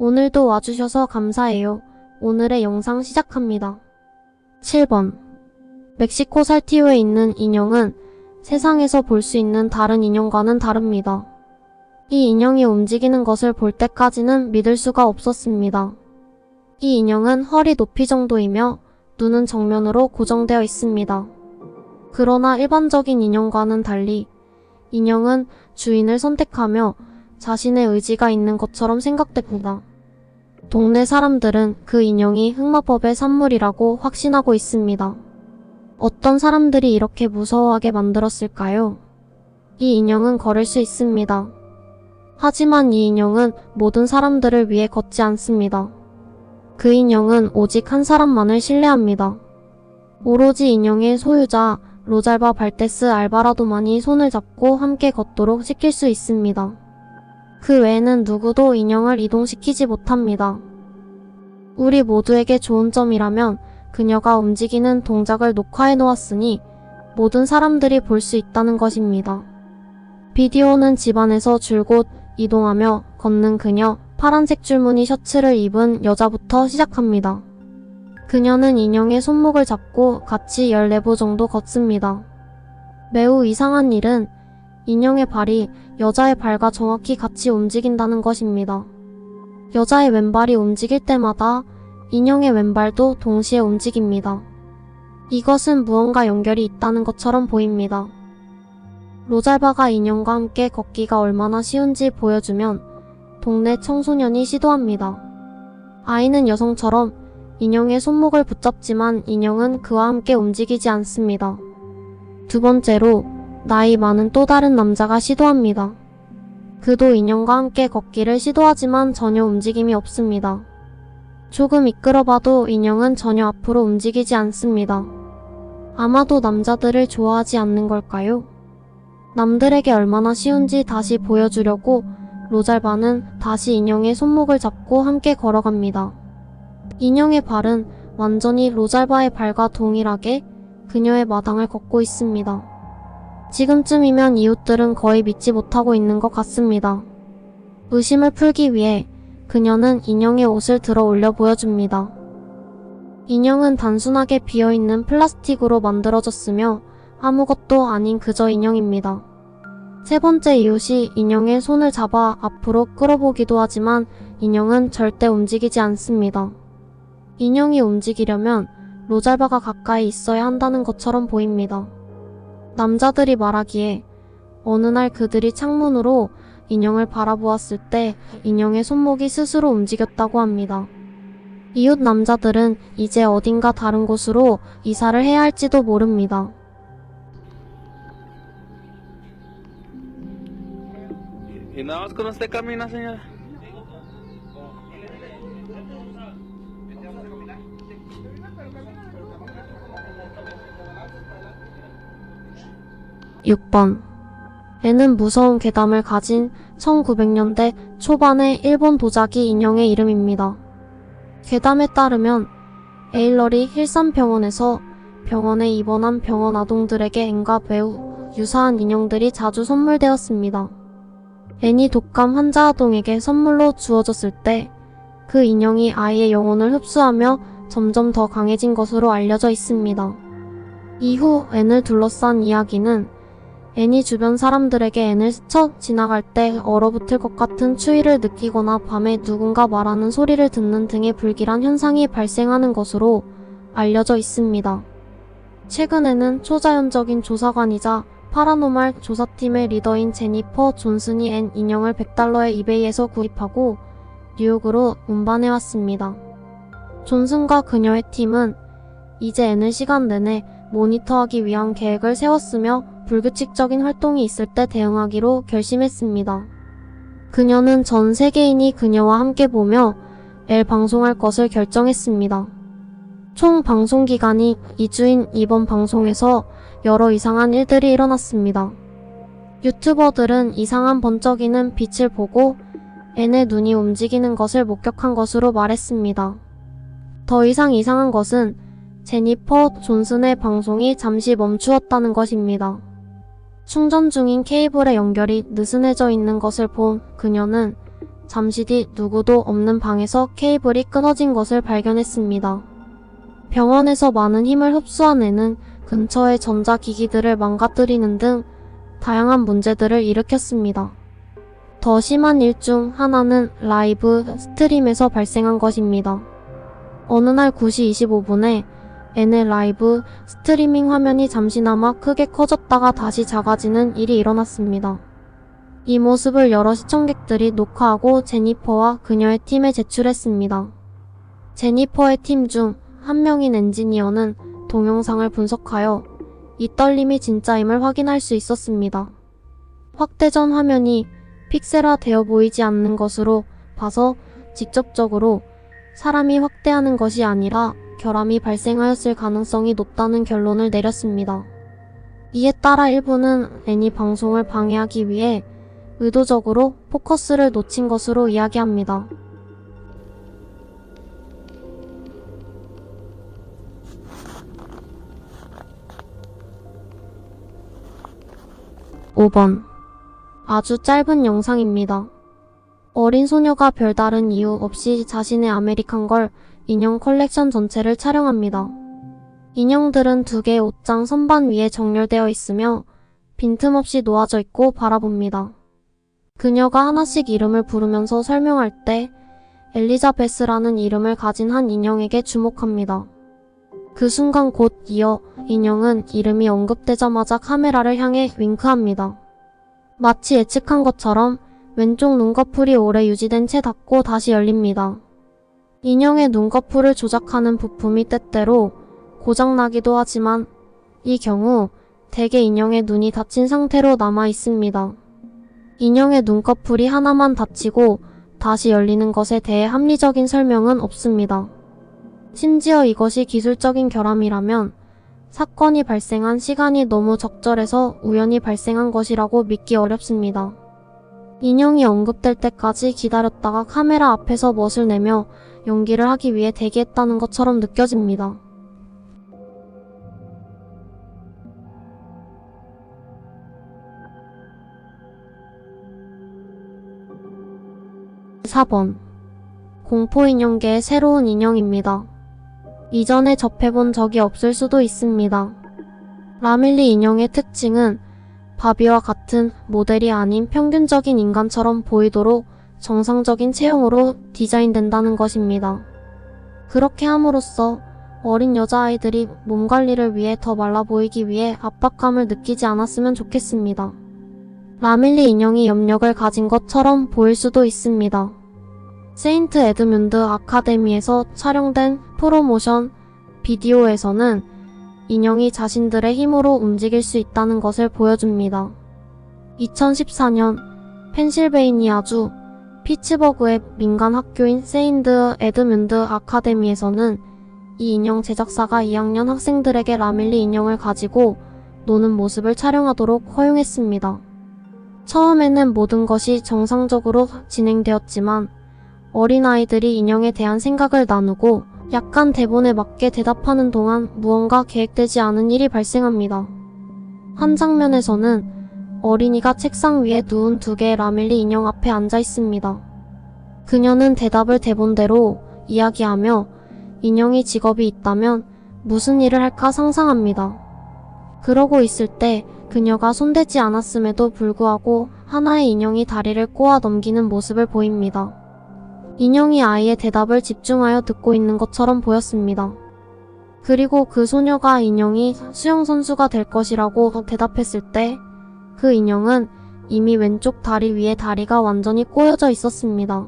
오늘도 와주셔서 감사해요. 오늘의 영상 시작합니다. 7번. 멕시코 살티오에 있는 인형은 세상에서 볼 수 있는 다른 인형과는 다릅니다. 이 인형이 움직이는 것을 볼 때까지는 믿을 수가 없었습니다. 이 인형은 허리 높이 정도이며 눈은 정면으로 고정되어 있습니다. 그러나 일반적인 인형과는 달리 인형은 주인을 선택하며 자신의 의지가 있는 것처럼 생각됩니다. 동네 사람들은 그 인형이 흑마법의 산물이라고 확신하고 있습니다. 어떤 사람들이 이렇게 무서워하게 만들었을까요? 이 인형은 걸을 수 있습니다. 하지만 이 인형은 모든 사람들을 위해 걷지 않습니다. 그 인형은 오직 한 사람만을 신뢰합니다. 오로지 인형의 소유자 로잘바 발테스 알바라도만이 손을 잡고 함께 걷도록 시킬 수 있습니다. 그 외에는 누구도 인형을 이동시키지 못합니다. 우리 모두에게 좋은 점이라면 그녀가 움직이는 동작을 녹화해 놓았으니 모든 사람들이 볼 수 있다는 것입니다. 비디오는 집안에서 줄곧 이동하며 걷는 그녀, 파란색 줄무늬 셔츠를 입은 여자부터 시작합니다. 그녀는 인형의 손목을 잡고 같이 14보 정도 걷습니다. 매우 이상한 일은 인형의 발이 여자의 발과 정확히 같이 움직인다는 것입니다. 여자의 왼발이 움직일 때마다 인형의 왼발도 동시에 움직입니다. 이것은 무언가 연결이 있다는 것처럼 보입니다. 로잘바가 인형과 함께 걷기가 얼마나 쉬운지 보여주면 동네 청소년이 시도합니다. 아이는 여성처럼 인형의 손목을 붙잡지만 인형은 그와 함께 움직이지 않습니다. 두 번째로 나이 많은 또 다른 남자가 시도합니다. 그도 인형과 함께 걷기를 시도하지만 전혀 움직임이 없습니다. 조금 이끌어봐도 인형은 전혀 앞으로 움직이지 않습니다. 아마도 남자들을 좋아하지 않는 걸까요? 남들에게 얼마나 쉬운지 다시 보여주려고 로잘바는 다시 인형의 손목을 잡고 함께 걸어갑니다. 인형의 발은 완전히 로잘바의 발과 동일하게 그녀의 마당을 걷고 있습니다. 지금쯤이면 이웃들은 거의 믿지 못하고 있는 것 같습니다. 의심을 풀기 위해 그녀는 인형의 옷을 들어 올려 보여줍니다. 인형은 단순하게 비어있는 플라스틱으로 만들어졌으며 아무것도 아닌 그저 인형입니다. 세 번째 이웃이 인형의 손을 잡아 앞으로 끌어보기도 하지만 인형은 절대 움직이지 않습니다. 인형이 움직이려면 로잘바가 가까이 있어야 한다는 것처럼 보입니다. 남자들이 말하기에 어느 날 그들이 창문으로 인형을 바라보았을 때 인형의 손목이 스스로 움직였다고 합니다. 이웃 남자들은 이제 어딘가 다른 곳으로 이사를 해야 할지도 모릅니다. ¿Y nada más con usted camina, señora? 6번. 애는 무서운 괴담을 가진 1900년대 초반의 일본 도자기 인형의 이름입니다. 괴담에 따르면 에일러리 힐산병원에서 병원에 입원한 병원 아동들에게 앤과 매우 유사한 인형들이 자주 선물되었습니다. 앤이 독감 환자 아동에게 선물로 주어졌을 때 그 인형이 아이의 영혼을 흡수하며 점점 더 강해진 것으로 알려져 있습니다. 이후 앤을 둘러싼 이야기는 앤이 주변 사람들에게 앤을 스쳐 지나갈 때 얼어붙을 것 같은 추위를 느끼거나 밤에 누군가 말하는 소리를 듣는 등의 불길한 현상이 발생하는 것으로 알려져 있습니다. 최근에는 초자연적인 조사관이자 파라노말 조사팀의 리더인 제니퍼 존슨이 앤 인형을 $100에 이베이에서 구입하고 뉴욕으로 운반해왔습니다. 존슨과 그녀의 팀은 이제 앤을 시간 내내 모니터하기 위한 계획을 세웠으며 불규칙적인 활동이 있을 때 대응하기로 결심했습니다. 그녀는 전 세계인이 그녀와 함께 보며 앨 방송할 것을 결정했습니다. 총 방송 기간이 2주인 이번 방송에서 여러 이상한 일들이 일어났습니다. 유튜버들은 이상한 번쩍이는 빛을 보고 앤의 눈이 움직이는 것을 목격한 것으로 말했습니다. 더 이상 이상한 것은 제니퍼 존슨의 방송이 잠시 멈추었다는 것입니다. 충전 중인 케이블의 연결이 느슨해져 있는 것을 본 그녀는 잠시 뒤 누구도 없는 방에서 케이블이 끊어진 것을 발견했습니다. 병원에서 많은 힘을 흡수한 애는 근처의 전자기기들을 망가뜨리는 등 다양한 문제들을 일으켰습니다. 더 심한 일 중 하나는 라이브 스트림에서 발생한 것입니다. 어느 날 9시 25분에 N의 라이브 스트리밍 화면이 잠시나마 크게 커졌다가 다시 작아지는 일이 일어났습니다. 이 모습을 여러 시청객들이 녹화하고 제니퍼와 그녀의 팀에 제출했습니다. 제니퍼의 팀 중 한 명인 엔지니어는 동영상을 분석하여 이 떨림이 진짜임을 확인할 수 있었습니다. 확대전 화면이 픽셀화되어 보이지 않는 것으로 봐서 직접적으로 사람이 확대하는 것이 아니라 결함이 발생하였을 가능성이 높다는 결론을 내렸습니다. 이에 따라 일부는 애니 방송을 방해하기 위해 의도적으로 포커스를 놓친 것으로 이야기합니다. (5번) 아주 짧은 영상입니다. 어린 소녀가 별다른 이유 없이 자신의 아메리칸 걸 인형 컬렉션 전체를 촬영합니다. 인형들은 두 개의 옷장 선반 위에 정렬되어 있으며 빈틈없이 놓아져 있고 바라봅니다. 그녀가 하나씩 이름을 부르면서 설명할 때 엘리자베스라는 이름을 가진 한 인형에게 주목합니다. 그 순간 곧 이어 인형은 이름이 언급되자마자 카메라를 향해 윙크합니다. 마치 예측한 것처럼 왼쪽 눈꺼풀이 오래 유지된 채 닫고 다시 열립니다. 인형의 눈꺼풀을 조작하는 부품이 때때로 고장나기도 하지만 이 경우 대개 인형의 눈이 닫힌 상태로 남아 있습니다. 인형의 눈꺼풀이 하나만 닫히고 다시 열리는 것에 대해 합리적인 설명은 없습니다. 심지어 이것이 기술적인 결함이라면 사건이 발생한 시간이 너무 적절해서 우연히 발생한 것이라고 믿기 어렵습니다. 인형이 언급될 때까지 기다렸다가 카메라 앞에서 멋을 내며 연기를 하기 위해 대기했다는 것처럼 느껴집니다. (4번) 공포인형계의 새로운 인형입니다. 이전에 접해본 적이 없을 수도 있습니다. 라밀리 인형의 특징은 바비와 같은 모델이 아닌 평균적인 인간처럼 보이도록 정상적인 체형으로 디자인된다는 것입니다. 그렇게 함으로써 어린 여자아이들이 몸 관리를 위해 더 말라 보이기 위해 압박감을 느끼지 않았으면 좋겠습니다. 라밀리 인형이 염력을 가진 것처럼 보일 수도 있습니다. 세인트 에드문드 아카데미에서 촬영된 프로모션 비디오에서는 인형이 자신들의 힘으로 움직일 수 있다는 것을 보여줍니다. 2014년 펜실베이니아주 피츠버그의 민간 학교인 세인트 에드문드 아카데미에서는 이 인형 제작사가 2학년 학생들에게 라밀리 인형을 가지고 노는 모습을 촬영하도록 허용했습니다. 처음에는 모든 것이 정상적으로 진행되었지만 어린아이들이 인형에 대한 생각을 나누고 약간 대본에 맞게 대답하는 동안 무언가 계획되지 않은 일이 발생합니다. 한 장면에서는 어린이가 책상 위에 누운 두 개의 라밀리 인형 앞에 앉아 있습니다. 그녀는 대답을 대본대로 이야기하며 인형이 직업이 있다면 무슨 일을 할까 상상합니다. 그러고 있을 때 그녀가 손대지 않았음에도 불구하고 하나의 인형이 다리를 꼬아 넘기는 모습을 보입니다. 인형이 아이의 대답을 집중하여 듣고 있는 것처럼 보였습니다. 그리고 그 소녀가 인형이 수영선수가 될 것이라고 대답했을 때 그 인형은 이미 왼쪽 다리 위에 다리가 완전히 꼬여져 있었습니다.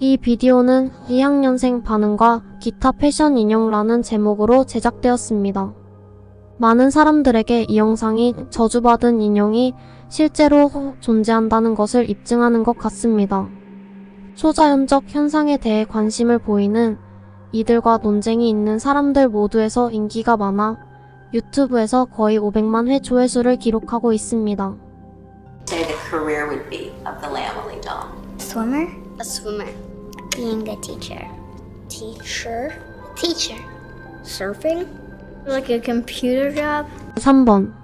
이 비디오는 2학년생 반응과 기타 패션 인형라는 제목으로 제작되었습니다. 많은 사람들에게 이 영상이 저주받은 인형이 실제로 존재한다는 것을 입증하는 것 같습니다. 초자연적 현상에 대해 관심을 보이는 이들과 논쟁이 있는 사람들 모두에서 인기가 많아 유튜브에서 거의 500만 회 조회수를 기록하고 있습니다. Say the career would be of the Lamely doll. Swimmer? A swimmer. Being a teacher. Teacher? Teacher. Surfing? Like a computer job? 3번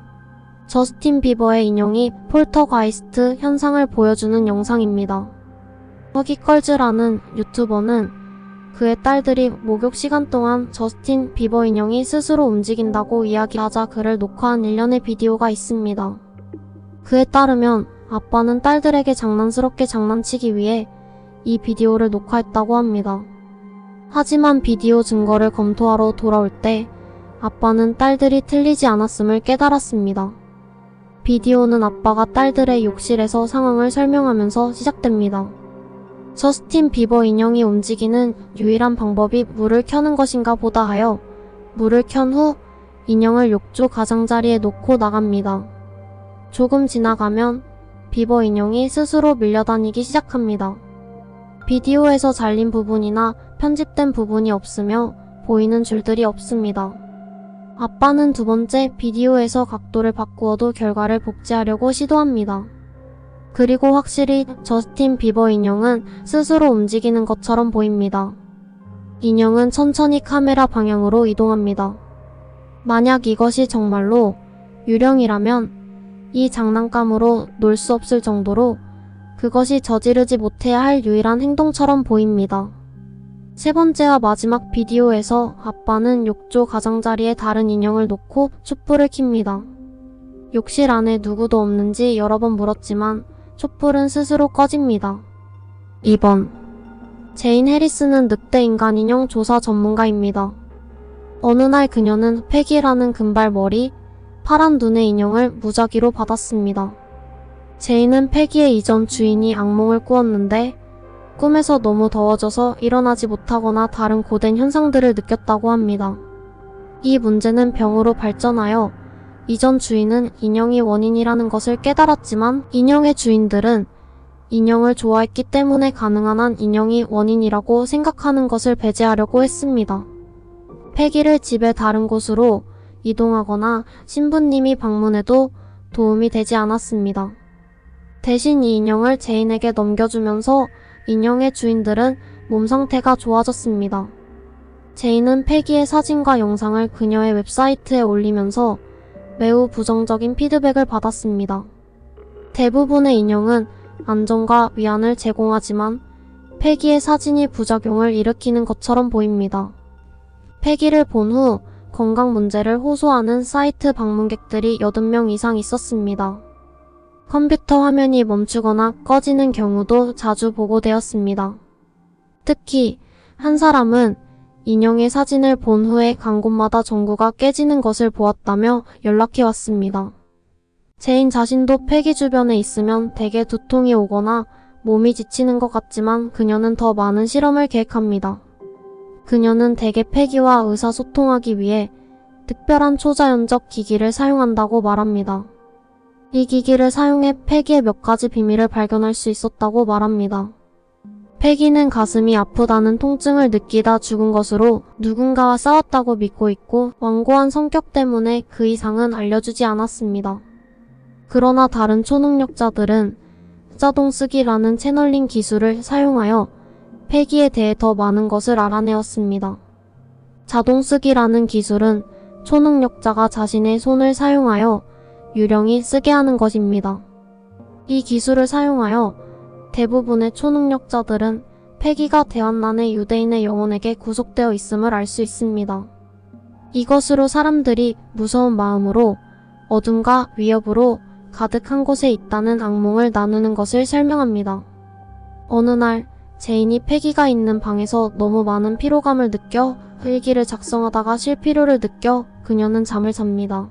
저스틴 비버의 인형이 폴터가이스트 현상을 보여주는 영상입니다. 허기걸즈라는 유튜버는 그의 딸들이 목욕 시간 동안 저스틴 비버 인형이 스스로 움직인다고 이야기하자 그를 녹화한 일련의 비디오가 있습니다. 그에 따르면 아빠는 딸들에게 장난스럽게 장난치기 위해 이 비디오를 녹화했다고 합니다. 하지만 비디오 증거를 검토하러 돌아올 때 아빠는 딸들이 틀리지 않았음을 깨달았습니다. 비디오는 아빠가 딸들의 욕실에서 상황을 설명하면서 시작됩니다. 저스틴 비버 인형이 움직이는 유일한 방법이 물을 켜는 것인가 보다 하여 물을 켠 후 인형을 욕조 가장자리에 놓고 나갑니다. 조금 지나가면 비버 인형이 스스로 밀려다니기 시작합니다. 비디오에서 잘린 부분이나 편집된 부분이 없으며 보이는 줄들이 없습니다. 아빠는 두 번째 비디오에서 각도를 바꾸어도 결과를 복제하려고 시도합니다. 그리고 확실히 저스틴 비버 인형은 스스로 움직이는 것처럼 보입니다. 인형은 천천히 카메라 방향으로 이동합니다. 만약 이것이 정말로 유령이라면 이 장난감으로 놀 수 없을 정도로 그것이 저지르지 못해야 할 유일한 행동처럼 보입니다. 세 번째와 마지막 비디오에서 아빠는 욕조 가장자리에 다른 인형을 놓고 촛불을 켭니다. 욕실 안에 누구도 없는지 여러 번 물었지만 촛불은 스스로 꺼집니다. 2번. 제인 해리스는 늑대 인간 인형 조사 전문가입니다. 어느 날 그녀는 패기라는 금발머리, 파란 눈의 인형을 무작위로 받았습니다. 제인은 패기의 이전 주인이 악몽을 꾸었는데 꿈에서 너무 더워져서 일어나지 못하거나 다른 고된 현상들을 느꼈다고 합니다. 이 문제는 병으로 발전하여 이전 주인은 인형이 원인이라는 것을 깨달았지만 인형의 주인들은 인형을 좋아했기 때문에 가능한 한 인형이 원인이라고 생각하는 것을 배제하려고 했습니다. 패기를 집의 다른 곳으로 이동하거나 신부님이 방문해도 도움이 되지 않았습니다. 대신 이 인형을 제인에게 넘겨주면서 인형의 주인들은 몸 상태가 좋아졌습니다. 제인은 패기의 사진과 영상을 그녀의 웹사이트에 올리면서 매우 부정적인 피드백을 받았습니다. 대부분의 인형은 안정과 위안을 제공하지만 패기의 사진이 부작용을 일으키는 것처럼 보입니다. 패기를 본 후 건강 문제를 호소하는 사이트 방문객들이 80명 이상 있었습니다. 컴퓨터 화면이 멈추거나 꺼지는 경우도 자주 보고되었습니다. 특히 한 사람은 인형의 사진을 본 후에 간 곳마다 전구가 깨지는 것을 보았다며 연락해왔습니다. 제인 자신도 패기 주변에 있으면 대개 두통이 오거나 몸이 지치는 것 같지만 그녀는 더 많은 실험을 계획합니다. 그녀는 대개 패기와 의사소통하기 위해 특별한 초자연적 기기를 사용한다고 말합니다. 이 기기를 사용해 패기의 몇 가지 비밀을 발견할 수 있었다고 말합니다. 패기는 가슴이 아프다는 통증을 느끼다 죽은 것으로 누군가와 싸웠다고 믿고 있고 완고한 성격 때문에 그 이상은 알려주지 않았습니다. 그러나 다른 초능력자들은 자동 쓰기라는 채널링 기술을 사용하여 패기에 대해 더 많은 것을 알아내었습니다. 자동 쓰기라는 기술은 초능력자가 자신의 손을 사용하여 유령이 쓰게 하는 것입니다. 이 기술을 사용하여 대부분의 초능력자들은 패기가 대환란의 유대인의 영혼에게 구속되어 있음을 알 수 있습니다. 이것으로 사람들이 무서운 마음으로 어둠과 위협으로 가득한 곳에 있다는 악몽을 나누는 것을 설명합니다. 어느 날 제인이 패기가 있는 방에서 너무 많은 피로감을 느껴 일기를 작성하다가 쉴 필요를 느껴 그녀는 잠을 잡니다.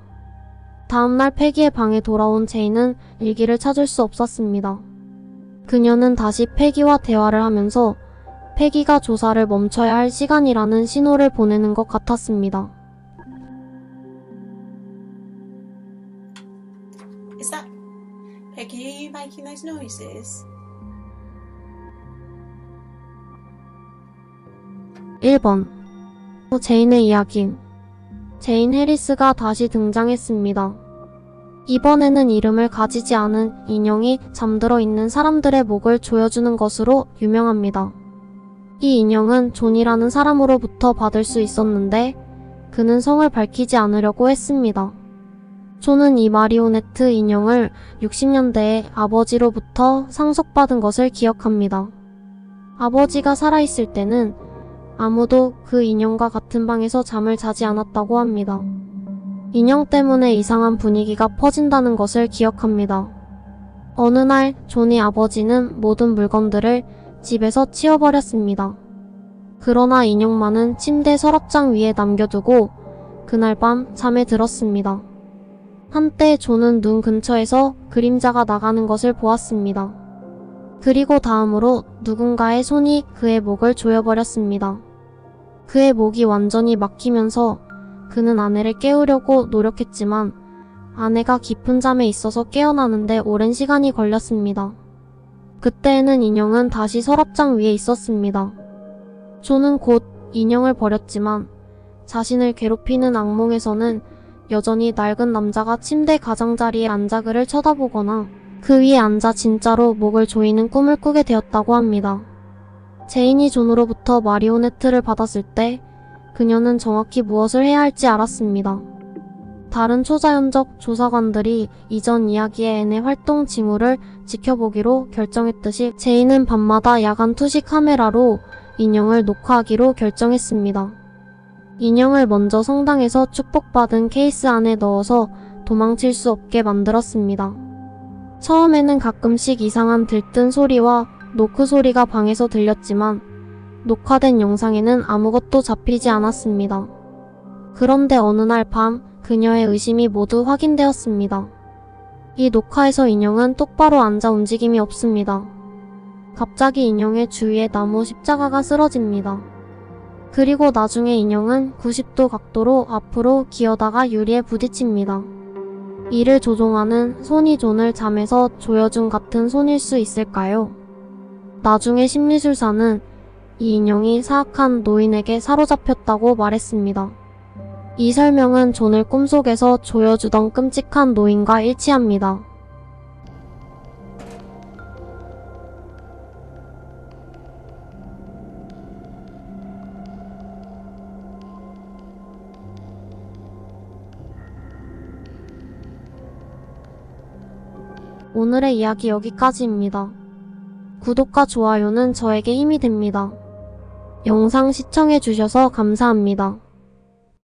다음날 패기의 방에 돌아온 제인은 일기를 찾을 수 없었습니다. 그녀는 다시 패기와 대화를 하면서 패기가 조사를 멈춰야 할 시간이라는 신호를 보내는 것 같았습니다. Is that Peggy? Are you making those noises? 1번. 제인의 이야기. 제인 해리스가 다시 등장했습니다. 이번에는 이름을 가지지 않은 인형이 잠들어 있는 사람들의 목을 조여주는 것으로 유명합니다. 이 인형은 존이라는 사람으로부터 받을 수 있었는데 그는 성을 밝히지 않으려고 했습니다. 존은 이 마리오네트 인형을 60년대에 아버지로부터 상속받은 것을 기억합니다. 아버지가 살아있을 때는 아무도 그 인형과 같은 방에서 잠을 자지 않았다고 합니다. 인형 때문에 이상한 분위기가 퍼진다는 것을 기억합니다. 어느 날 존의 아버지는 모든 물건들을 집에서 치워버렸습니다. 그러나 인형만은 침대 서랍장 위에 남겨두고 그날 밤 잠에 들었습니다. 한때 존은 눈 근처에서 그림자가 나가는 것을 보았습니다. 그리고 다음으로 누군가의 손이 그의 목을 조여버렸습니다. 그의 목이 완전히 막히면서 그는 아내를 깨우려고 노력했지만 아내가 깊은 잠에 있어서 깨어나는데 오랜 시간이 걸렸습니다. 그때에는 인형은 다시 서랍장 위에 있었습니다. 존은 곧 인형을 버렸지만 자신을 괴롭히는 악몽에서는 여전히 낡은 남자가 침대 가장자리에 앉아 그를 쳐다보거나 그 위에 앉아 진짜로 목을 조이는 꿈을 꾸게 되었다고 합니다. 제인이 존으로부터 마리오네트를 받았을 때 그녀는 정확히 무엇을 해야 할지 알았습니다. 다른 초자연적 조사관들이 이전 이야기의 앤의 활동 징후를 지켜보기로 결정했듯이 제인은 밤마다 야간 투시 카메라로 인형을 녹화하기로 결정했습니다. 인형을 먼저 성당에서 축복받은 케이스 안에 넣어서 도망칠 수 없게 만들었습니다. 처음에는 가끔씩 이상한 들뜬 소리와 노크 소리가 방에서 들렸지만 녹화된 영상에는 아무것도 잡히지 않았습니다. 그런데 어느 날 밤 그녀의 의심이 모두 확인되었습니다. 이 녹화에서 인형은 똑바로 앉아 움직임이 없습니다. 갑자기 인형의 주위에 나무 십자가가 쓰러집니다. 그리고 나중에 인형은 90도 각도로 앞으로 기어다가 유리에 부딪힙니다. 이를 조종하는 손이 존을 잠에서 조여준 같은 손일 수 있을까요? 나중에 심리술사는 이 인형이 사악한 노인에게 사로잡혔다고 말했습니다. 이 설명은 존을 꿈속에서 조여주던 끔찍한 노인과 일치합니다. 오늘의 이야기 여기까지입니다. 구독과 좋아요는 저에게 힘이 됩니다. 영상 시청해주셔서 감사합니다.